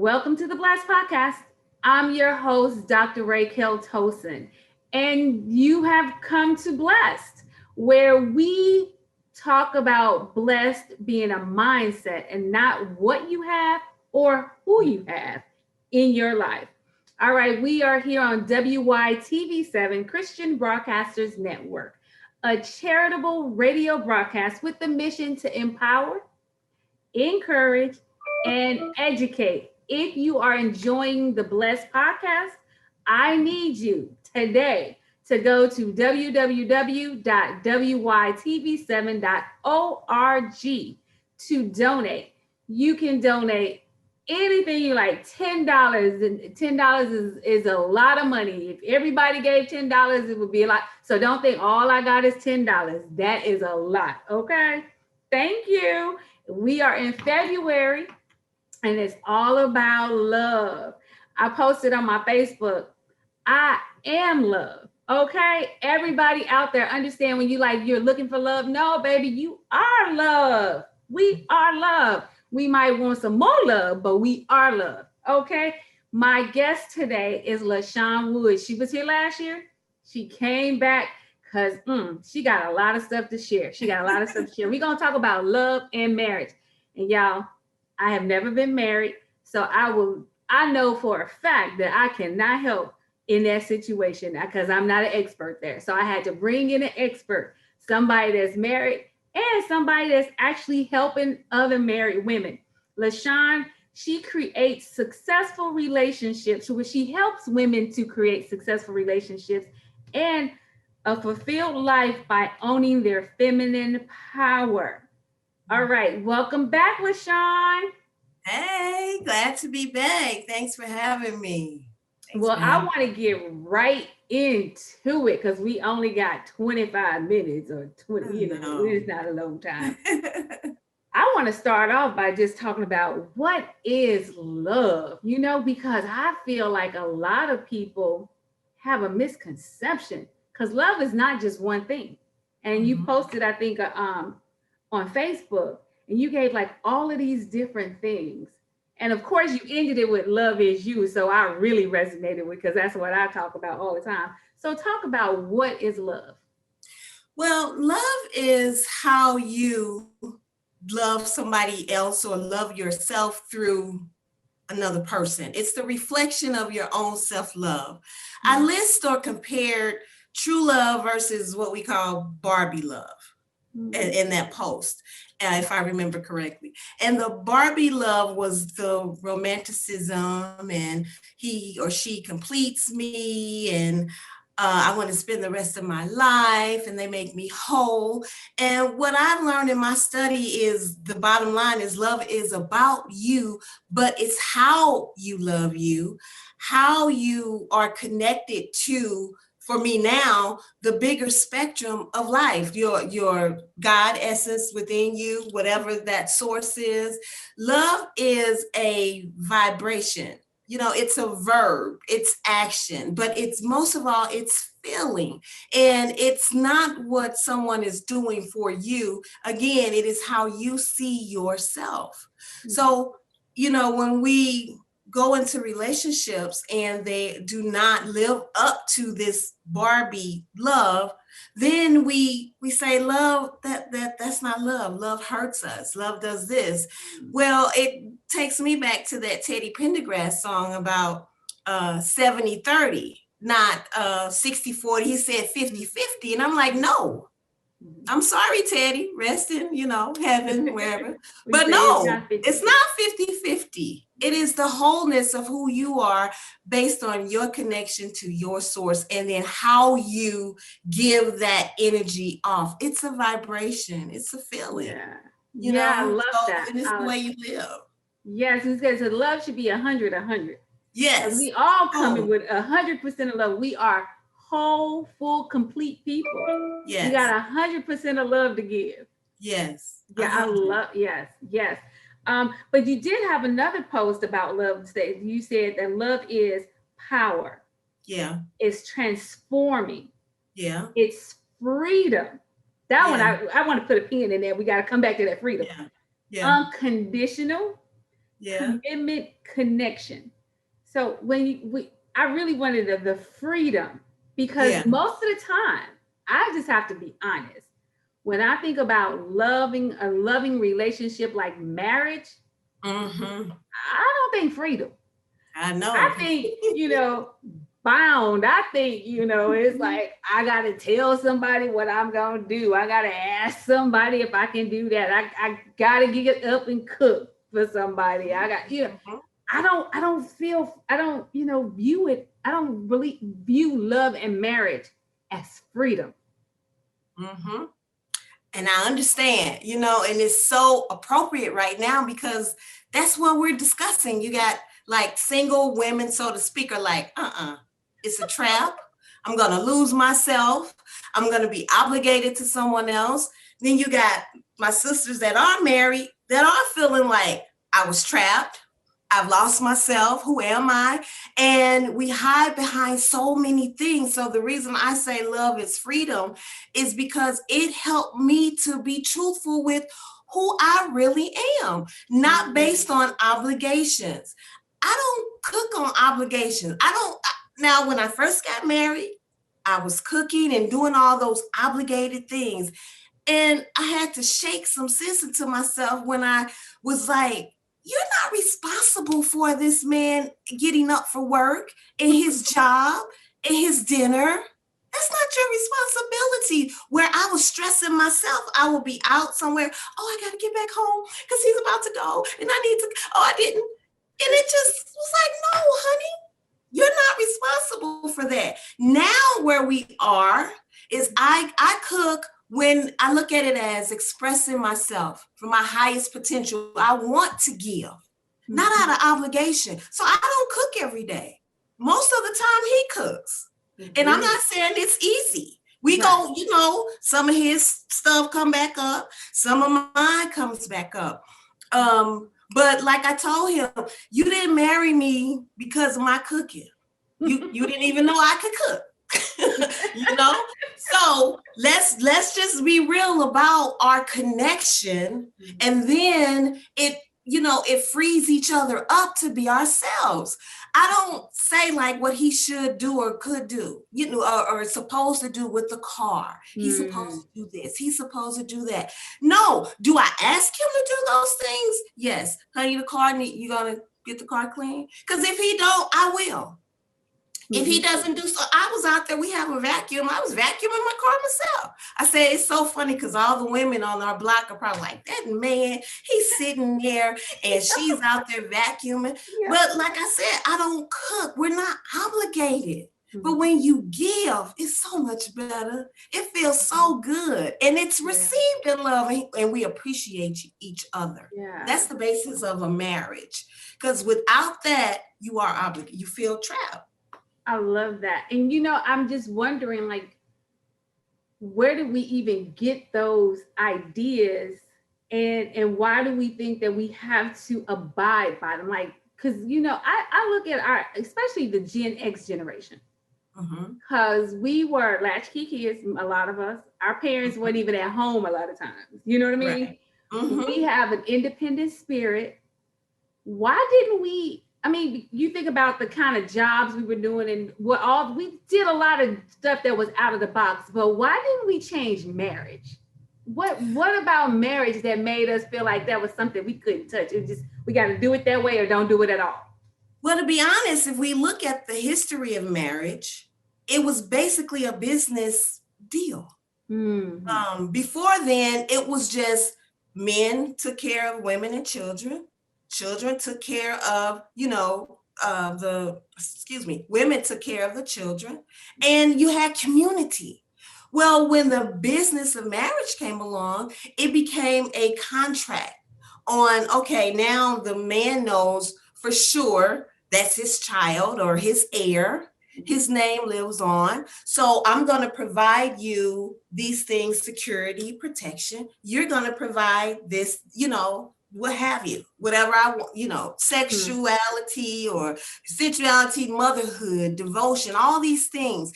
Welcome to the Blast Podcast. I'm your host, Dr. Raquel Tosin, and you have come to Blessed, where we talk about blessed being a mindset and not what you have or who you have in your life. All right, we are here on WYTV7 Christian Broadcasters Network, a charitable radio broadcast with the mission to empower, encourage, and educate. If you are enjoying the Blessed Podcast, I need you today to go to www.wytv7.org to donate. You can donate anything you like. $10, and $10 is a lot of money. If everybody gave $10, it would be a lot. So don't think all I got is $10. That is a lot. Okay. Thank you. We are in February and it's all about love. I posted on my Facebook, I am love. Okay. Everybody out there understand when you're looking for love. No, baby, you are love. We are love. We might want some more love, but we are love. Okay. My guest today is LaShawn Wood. She was here last year. She came back because she got a lot of stuff to share. We're going to talk about love and marriage. And y'all, I have never been married. So I know for a fact that I cannot help in that situation because I'm not an expert there. So I had to bring in an expert, somebody that's married and somebody that's actually helping other married women. LaShawn, she creates successful relationships, where she helps women to create successful relationships and a fulfilled life by owning their feminine power. All right, welcome back, LaShawn. Hey, glad to be back. Thanks for having me. I want to get right into it because we only got 25 minutes or 20, it's not a long time. I want to start off by just talking about what is love, because I feel like a lot of people have a misconception because love is not just one thing. And you posted, I think, on Facebook, and you gave like all of these different things. And of course, you ended it with love is you. So I really resonated with, because that's what I talk about all the time. So talk about what is love. Well, love is how you love somebody else or love yourself through another person. It's the reflection of your own self-love. I list or compared true love versus what we call Barbie love in that post, if I remember correctly. And the Barbie love was the romanticism, and he or she completes me, and I want to spend the rest of my life, and they make me whole. And what I've learned in my study is the bottom line is love is about you, but it's how you love you, how you are connected to, for me now, the bigger spectrum of life, your God essence within you, whatever that source is. Love is a vibration. It's a verb, it's action, but it's most of all, it's feeling. And it's not what someone is doing for you. Again, it is how you see yourself. So, when we go into relationships and they do not live up to this Barbie love, then we say love, that's not love. Love hurts us. Love does this. Well, it takes me back to that Teddy Pendergrass song about 70-30, not 60-40. He said 50-50. And I'm like, no. I'm sorry, Teddy, rest in, heaven, wherever. But no, it's not 50-50. It is the wholeness of who you are based on your connection to your source, and then how you give that energy off. It's a vibration. It's a feeling. Yeah. I love that. And it's the way you live. Yes, because love should be 100. Yes. We all come in with 100% of love. We are whole, full, complete people. Yes. You got 100% of love to give. Yes. Yeah, I love, yes. But you did have another post about love. You said that love is power. Yeah. It's transforming. Yeah. It's freedom. That one, I want to put a pin in there. We got to come back to that freedom. Yeah. Unconditional, Yeah. commitment, connection. So I really wanted the freedom because Yeah. most of the time, I just have to be honest. When I think about loving a loving relationship like marriage, Mm-hmm. I don't think freedom. I I know. think, bound. I think, it's like I gotta tell somebody what I'm gonna do. I gotta ask somebody if I can do that. I gotta get up and cook for somebody. I got, Mhm. I don't, view it, I don't really view love and marriage as freedom. Mhm. And I understand, and it's so appropriate right now because that's what we're discussing. You got like single women, so to speak, are like, it's a trap. I'm going to lose myself. I'm going to be obligated to someone else. Then you got my sisters that are married that are feeling like I was trapped. I've lost myself. Who am I? And we hide behind so many things. So the reason I say love is freedom is because it helped me to be truthful with who I really am, not based on obligations. I don't cook on obligations. Now, when I first got married, I was cooking and doing all those obligated things. And I had to shake some sense into myself when I was like, you're not responsible for this man getting up for work and his job and his dinner. That's not your responsibility. Where I was stressing myself, I will be out somewhere. Oh, I got to get back home because he's about to go and I need to. Oh, I didn't. And it just was like, no, honey, you're not responsible for that. Now, where we are is I cook when I look at it as expressing myself for my highest potential. I want to give, not out of obligation. So I don't cook every day. Most of the time he cooks. And I'm not saying it's easy. We go, some of his stuff come back up, some of mine comes back up. But like I told him, you didn't marry me because of my cooking. You didn't even know I could cook. So let's just be real about our connection, and then it frees each other up to be ourselves. I don't say like what he should do or could do, or supposed to do with the car. He's supposed to do this. He's supposed to do that. No. Do I ask him to do those things? Yes. Honey, the car, you gonna get the car clean? Because if he don't, I will. If he doesn't do so, I was out there, we have a vacuum. I was vacuuming my car myself. I said, it's so funny because all the women on our block are probably like, that man, he's sitting there and she's out there vacuuming. Yeah. But like I said, I don't cook. We're not obligated. But when you give, it's so much better. It feels so good. And it's received in love, and we appreciate each other. Yeah. That's the basis of a marriage. Because without that, you are obligated. You feel trapped. I love that. And I'm just wondering, like, where do we even get those ideas, and why do we think that we have to abide by them? Like, because I look at especially the Gen X generation, because we were latchkey kids, a lot of us. Our parents weren't even at home a lot of times. You know what I mean? Right. We have an independent spirit. Why didn't we? I mean, you think about the kind of jobs we were doing, and we did a lot of stuff that was out of the box, but why didn't we change marriage? What about marriage that made us feel like that was something we couldn't touch? It just, we got to do it that way or don't do it at all. Well, to be honest, if we look at the history of marriage, it was basically a business deal. Mm-hmm. Before then, it was just men took care of women and children. Children took care of, women took care of the children, and you had community. Well, when the business of marriage came along, it became a contract on, okay, now the man knows for sure that's his child or his heir. His name lives on. So I'm going to provide you these things, security, protection. You're going to provide this, what have you, whatever I want, sexuality or sensuality, motherhood, devotion, all these things.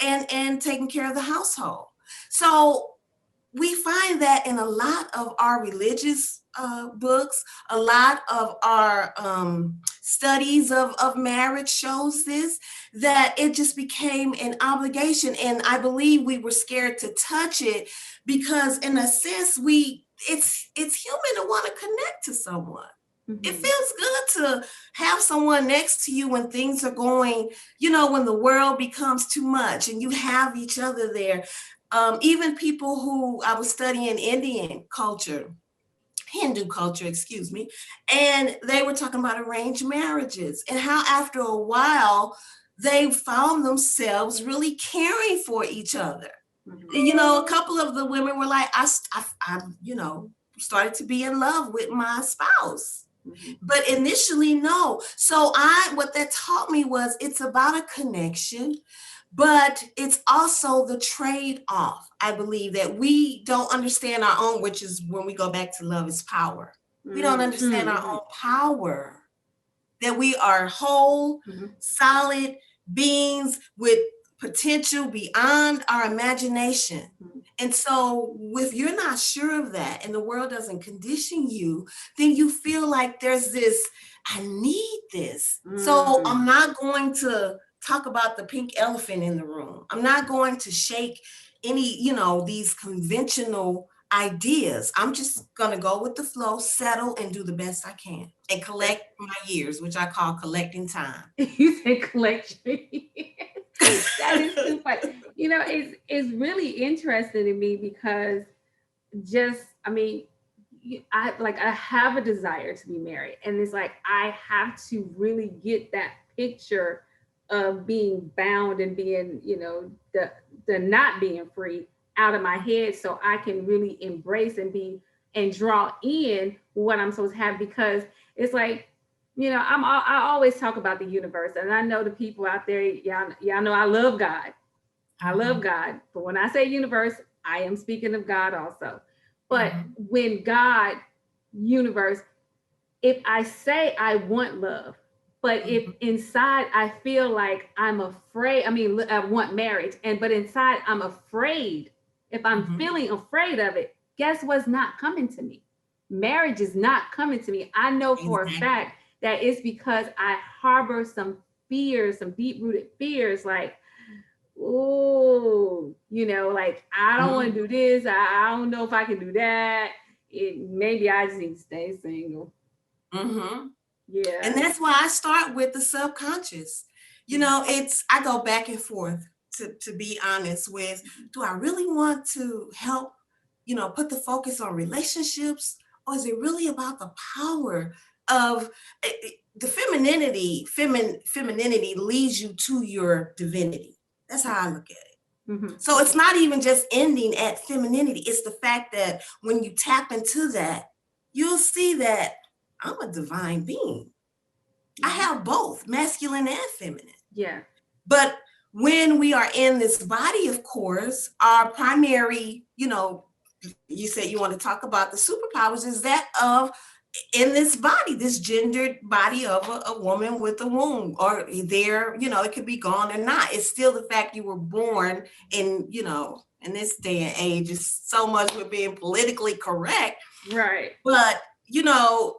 And taking care of the household. So we find that in a lot of our religious books, a lot of our studies of marriage shows this, that it just became an obligation. And I believe we were scared to touch it because in a sense, it's human to want to connect to someone. It feels good to have someone next to you when things are going, when the world becomes too much and you have each other there. Even people who, I was studying Indian culture, Hindu culture, excuse me, and they were talking about arranged marriages and how after a while they found themselves really caring for each other. A couple of the women were like, I started to be in love with my spouse. But initially, no. So what that taught me was it's about a connection, but it's also the trade-off. I believe that we don't understand our own, which is when we go back to love is power. We don't understand our own power, that we are whole, solid beings with potential beyond our imagination. And so if you're not sure of that and the world doesn't condition you, then you feel like there's this, I need this. So I'm not going to talk about the pink elephant in the room. I'm not going to shake any, these conventional ideas. I'm just going to go with the flow, settle, and do the best I can and collect my years, which I call collecting time. You said collection. That is too funny. It's really interesting to me because I have a desire to be married, and it's like I have to really get that picture of being bound and being, the not being free out of my head, so I can really embrace and draw in what I'm supposed to have, because it's like, I always talk about the universe, and I know the people out there, y'all know I love God. I love God. But when I say universe, I am speaking of God also. But when God, universe, if I say I want love, but if inside I feel like I'm afraid, I want marriage, but inside I'm afraid, if I'm feeling afraid of it, guess what's not coming to me? Marriage is not coming to me. I know for a fact that it's because I harbor some fears, some deep-rooted fears, like, like, I don't want to do this. I don't know if I can do that. Maybe I just need to stay single. Yeah. And that's why I start with the subconscious. I go back and forth to be honest with, do I really want to help, put the focus on relationships, or is it really about the power of the femininity? Femininity leads you to your divinity. That's how I look at it. So it's not even just ending at femininity. It's the fact that when you tap into that, you'll see that I'm a divine being. I have both masculine and feminine. Yeah. But when we are in this body, of course, our primary, you said you want to talk about the superpowers, is that of in this body, this gendered body of a woman with a womb, or there, it could be gone or not. It's still the fact you were born in, in this day and age, is so much with being politically correct. Right. But,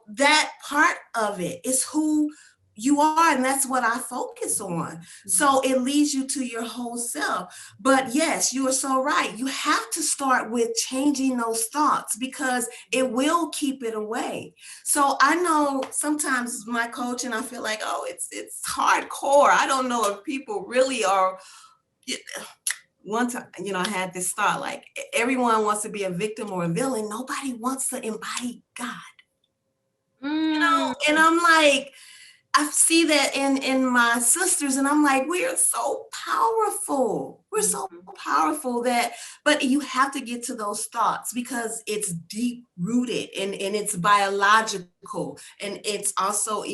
that part of it is who you are, and that's what I focus on. So it leads you to your whole self. But yes, you are so right. You have to start with changing those thoughts, because it will keep it away. So I know sometimes my coaching, I feel like, it's hardcore. I don't know if people really are. One time, I had this thought, like, everyone wants to be a victim or a villain. Nobody wants to embody God. And I'm like, I see that in my sisters, and I'm like, we are so powerful. We're so powerful but you have to get to those thoughts, because it's deep rooted and it's biological, and it's also,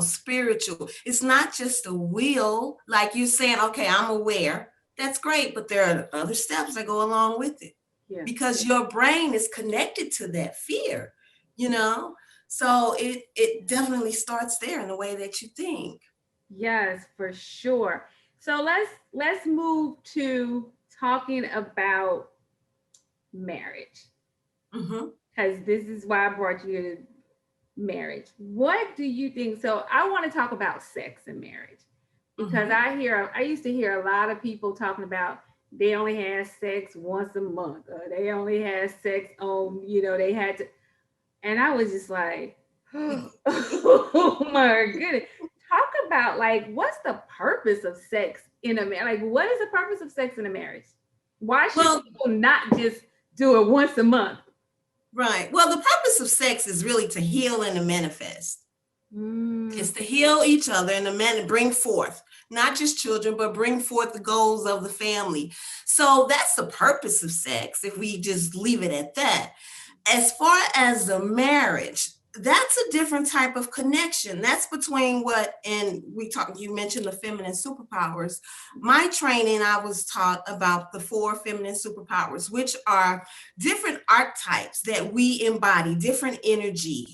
spiritual. It's not just a will, like you're saying, okay, I'm aware. That's great, but there are other steps that go along with it, because your brain is connected to that fear, So it definitely starts there in the way that you think. Yes, for sure. So let's move to talking about marriage. Mm-hmm. Because this is why I brought you to marriage. What do you think? So I want to talk about sex and marriage because I used to hear a lot of people talking about they only had sex once a month or they only had sex on, they had to, and I was just like, oh my goodness. Talk about like what's the purpose of sex in a marriage? Like what is the purpose of sex in a marriage? Why should people not just do it once a month? Right. Well, the purpose of sex is really to heal and to manifest. It's to heal each other and to bring forth, not just children, but bring forth the goals of the family. So that's the purpose of sex, if we just leave it at that. As far as the marriage, that's a different type of connection. That's between you mentioned the feminine superpowers. My training, I was taught about the 4 feminine superpowers, which are different archetypes that we embody, different energy,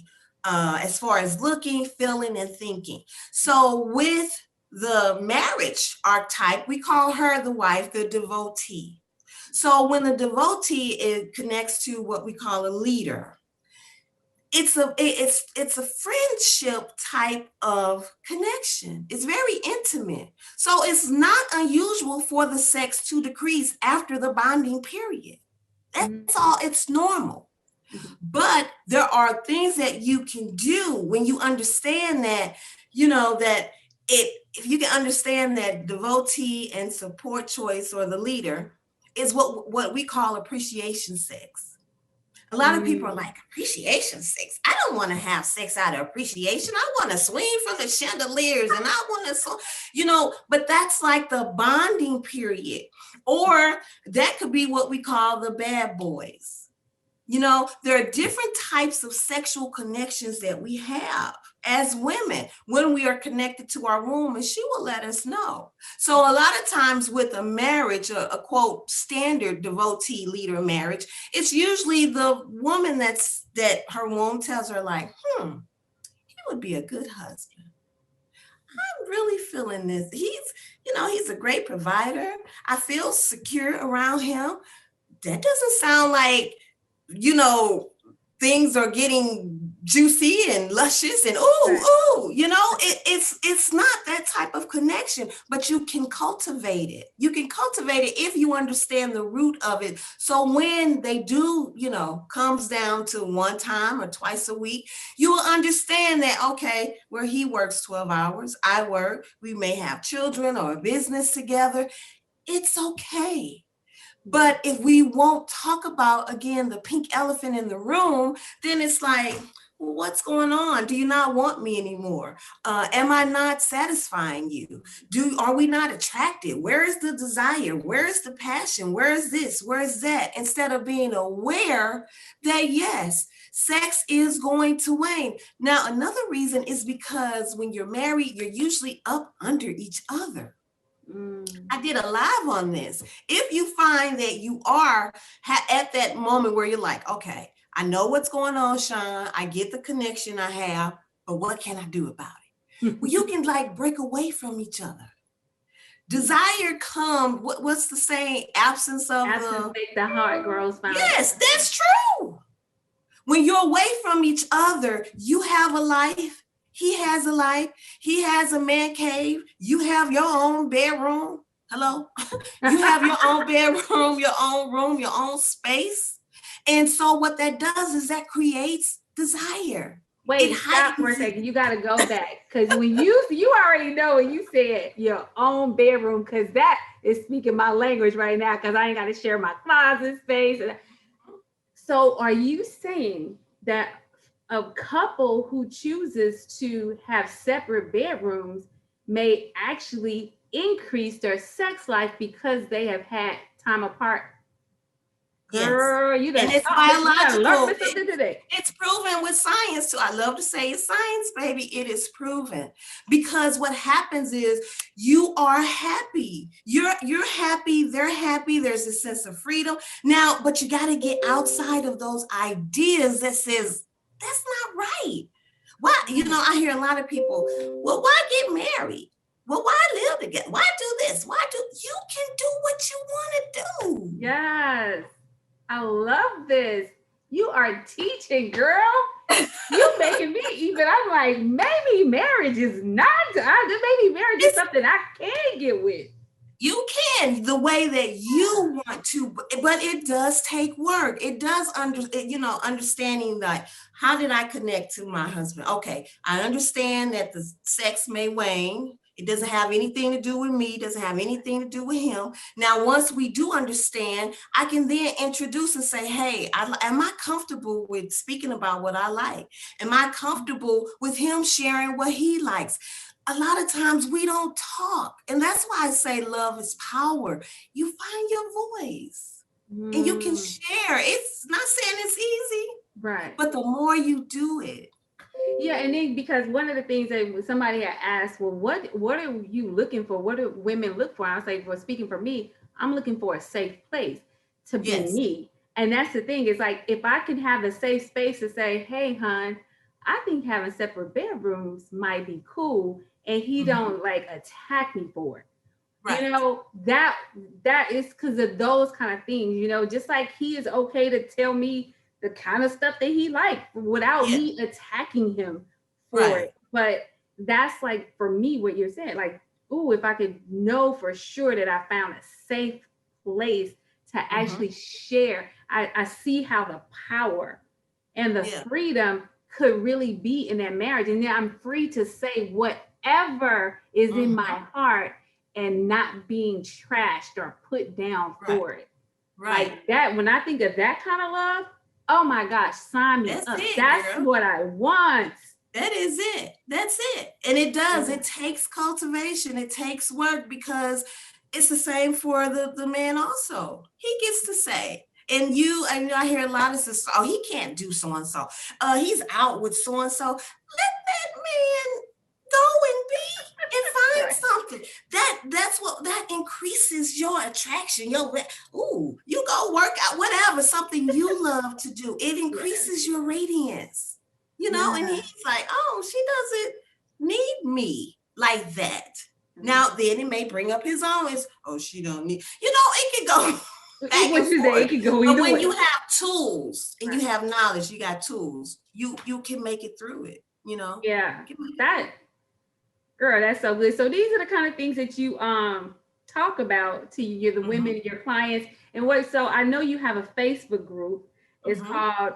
as far as looking, feeling, and thinking. So with the marriage archetype, we call her the wife, the devotee. So when the devotee connects to what we call a leader, it's a friendship type of connection. It's very intimate. So it's not unusual for the sex to decrease after the bonding period. That's all. It's normal. But there are things that you can do when you understand that, if you can understand that devotee and support choice or the leader is what we call appreciation sex. A lot of people are like, appreciation sex? I don't want to have sex out of appreciation. I want to swing from the chandeliers and I want to, but that's like the bonding period. Or that could be what we call the bad boys. There are different types of sexual connections that we have as women when we are connected to our womb, and she will let us know. So a lot of times with a marriage, a quote, standard devotee leader marriage, it's usually the woman that her womb tells her like, he would be a good husband. I'm really feeling this. He's a great provider. I feel secure around him. That doesn't sound like, things are getting juicy and luscious and it's not that type of connection, but you can cultivate it. You can cultivate it if you understand the root of it. So when they do, comes down to one time or twice a week, you will understand that, okay, where he works 12 hours, I work, we may have children or a business together. It's okay. But if we won't talk about, again, the pink elephant in the room, then it's like, well, what's going on? Do you not want me anymore? Am I not satisfying you? Are we not attracted? Where is the desire? Where is the passion? Where is this? Where is that? Instead of being aware that, yes, sex is going to wane. Now, another reason is because when you're married, you're usually up under each other. I did a live on this. If you find that you are at that moment where you're like, okay, I know what's going on, Sean. I get the connection I have, but what can I do about it? Well, you can break away from each other. Desire comes, what's the saying? Absence make the heart grows fonder. Yes, that's true. When you're away from each other, you have a life. He has a life. He has a man cave. You have your own bedroom. Hello? You have your own bedroom, your own room, your own space. And so what that does is that creates desire. Wait, stop for a second. You got to go back. Because when you already know when you said your own bedroom, because that is speaking my language right now, because I ain't got to share my closet space. So are you saying that a couple who chooses to have separate bedrooms may actually increase their sex life because they have had time apart? Yes. Girl, and it's biological. Today. It's proven with science too. I love to say it's science, baby. It is proven, because what happens is you are happy. You're happy. They're happy. There's a sense of freedom now, but you got to get outside of those ideas that says that's not right. Why? I hear a lot of people. Well, why get married? Well, why live together? Why do this? You can do what you want to do. Yes. I love this. You are teaching, girl. You making me even. I'm like, maybe marriage is not. Maybe marriage is something I can get with. You can the way that you want to, but it does take work. It does understanding that how did I connect to my husband? Okay, I understand that the sex may wane. It doesn't have anything to do with me, doesn't have anything to do with him. Now, once we do understand, I can then introduce and say, hey, am I comfortable with speaking about what I like? Am I comfortable with him sharing what he likes? A lot of times we don't talk. And that's why I say love is power. You find your voice and you can share. It's not saying it's easy, right? But the more you do it. Yeah, and then because one of the things that somebody had asked, well, what are you looking for? What do women look for? I was like, well, speaking for me, I'm looking for a safe place to be me. And that's the thing, is like, if I can have a safe space to say, hey, hon, I think having separate bedrooms might be cool, and he don't like attack me for it. Right. You know, that is because of those kind of things, you know, just like he is okay to tell me the kind of stuff that he liked without me attacking him for it. But that's like, for me, what you're saying, like, ooh, if I could know for sure that I found a safe place to actually share, I see how the power and the freedom could really be in that marriage. And then I'm free to say whatever is in my heart and not being trashed or put down for it. Right. Like that, when I think of that kind of love, oh my gosh, sign me up. That's girl. What I want. That is it. That's it. And it does. It takes cultivation. It takes work, because it's the same for the man also. He gets to say, and I hear a lot of this, oh, he can't do so-and-so. He's out with so-and-so. Let that man go and be and find something. That increases your attraction. You go work out, whatever, something you love to do. It increases your radiance. You know, and he's like, oh, she doesn't need me like that. Now, then it may bring up his own. She don't need, it can go back and forth. But when you have tools and you have knowledge, you got tools, you can make it through it, Yeah, girl, that's so good. So these are the kind of things that you talk about to the women, your clients. And so I know you have a Facebook group. It's called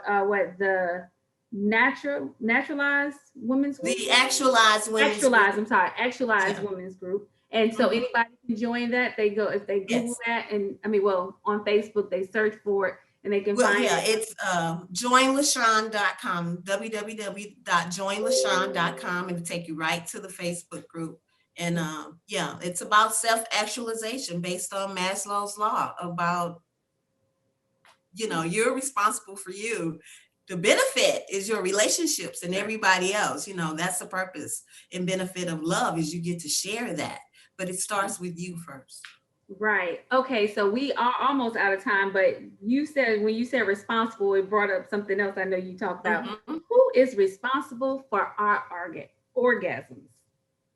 the Naturalized Women's Group? The Actualized Women's Group. Actualized Women's Group. And so anybody can join that. If they Google that, and on Facebook, they search for it and they can find it. It's joinlashawn.com, www.joinlashawn.com, and it'll take you right to the Facebook group. And it's about self-actualization based on Maslow's law, about, you're responsible for you. The benefit is your relationships and everybody else. That's the purpose and benefit of love, is you get to share that. But it starts with you first. Right. Okay. So we are almost out of time, but when you said responsible, it brought up something else I know you talked about. Who is responsible for our orgasms?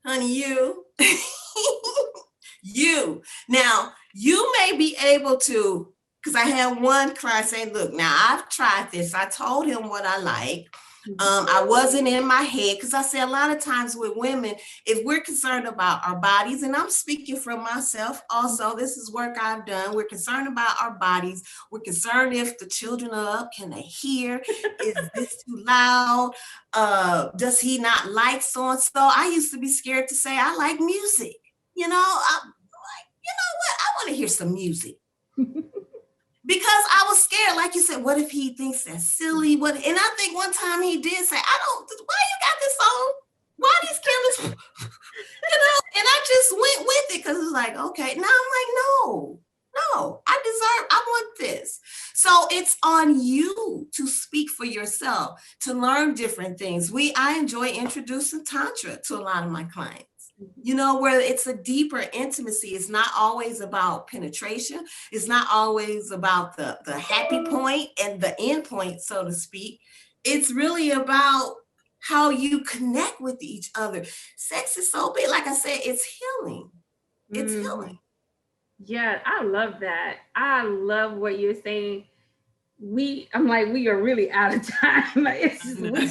Honey, you. You. Now, you may be able to, because I had one client saying, look, now I've tried this. I told him what I like. I wasn't in my head, because I say a lot of times with women, if we're concerned about our bodies, and I'm speaking from myself also, this is work I've done. We're concerned about our bodies. We're concerned if the children are up, can they hear? Is this too loud? Does he not like so-and-so? I used to be scared to say, I like music. I'm like, you know what? I want to hear some music. Because I was scared, like you said, what if he thinks that's silly? And I think one time he did say, why you got this on? Why these cameras? And I just went with it, because it's like, okay. Now I'm like, no, I want this. So it's on you to speak for yourself, to learn different things. I enjoy introducing Tantra to a lot of my clients. Where it's a deeper intimacy. It's not always about penetration. It's not always about the happy point and the end point, so to speak. It's really about how you connect with each other. Sex is so big. Like I said, it's healing. It's healing. Yeah, I love that. I love what you're saying. I'm like, we are really out of time. It's just, we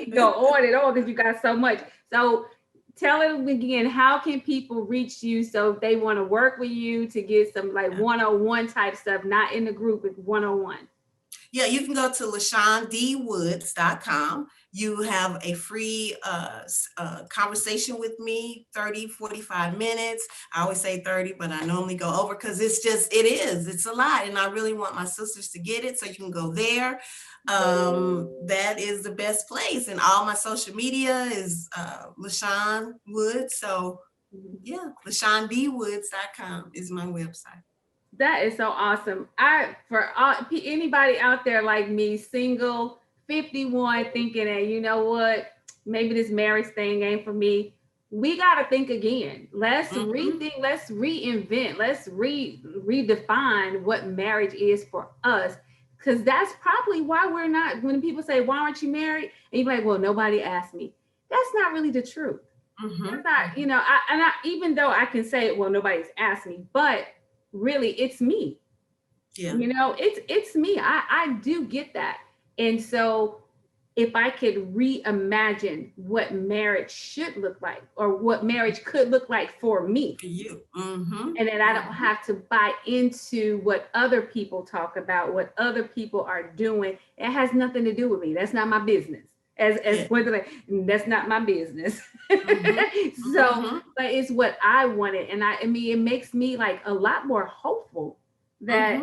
can go on and on because you got so much. So tell them again, how can people reach you so if they want to work with you to get some like one-on-one type stuff, not in the group, but one-on-one? Yeah, you can go to LaShawnDWoods.com. You have a free conversation with me, 30, 45 minutes. I always say 30, but I normally go over because it's a lot. And I really want my sisters to get it. So you can go there. That is the best place. And all my social media is LaShawn Woods. So yeah, LaShawnDWoods.com is my website. That is so awesome. Anybody out there like me, single, 51, thinking that, you know what, maybe this marriage thing ain't for me. We got to think again. Let's rethink, let's reinvent, let's redefine what marriage is for us. Because that's probably why we're not, when people say, why aren't you married? And you're like, well, nobody asked me. That's not really the truth. That's not, you know, even though I can say, well, nobody's asked me, but really it's me. Yeah. You know, it's me. I do get that. And so if I could reimagine what marriage should look like or what marriage could look like for me, for you, and then I don't have to buy into what other people talk about, what other people are doing. It has nothing to do with me. That's not my business. That's not my business. So, but it's what I wanted. And I mean, it makes me like a lot more hopeful that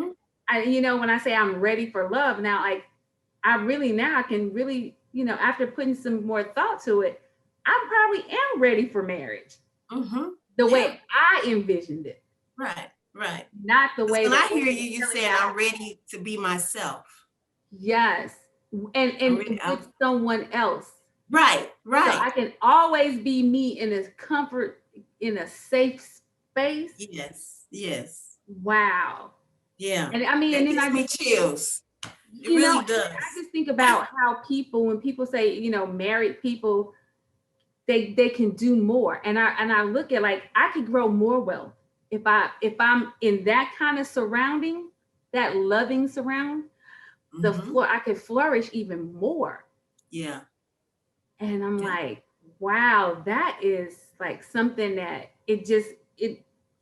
you know, when I say I'm ready for love now, like I can really, you know, after putting some more thought to it, I probably am ready for marriage. The way I envisioned it. Right. Not the way. When I hear you saying I'm ready to be myself. Yes. And with someone else. Right. So I can always be me in a comfort, in a safe space. Yes. Wow. Yeah. And I mean, and then I get chills. It really does. I just think about how people, when people say, you know, married people, they can do more. And I look at like, I could grow more wealth if I'm in that kind of surrounding, that loving surround. I could flourish even more. Yeah. And I'm like, wow, that is like something that it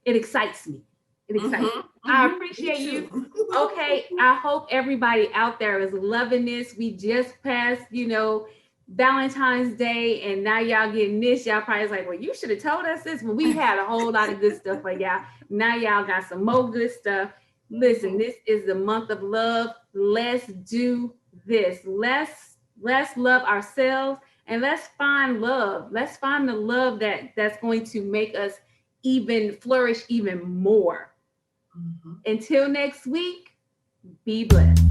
excites me. It excites me. I appreciate you. Okay. I hope everybody out there is loving this. We just passed, you know, Valentine's Day, and now y'all getting this. Y'all probably is like, well, you should have told us this. But we had a whole lot of good stuff for y'all. Now y'all got some more good stuff. Listen, this is the month of love. Let's do this. Let's love ourselves and let's find love. Let's find the love that's going to make us even flourish even more. Until next week, be blessed.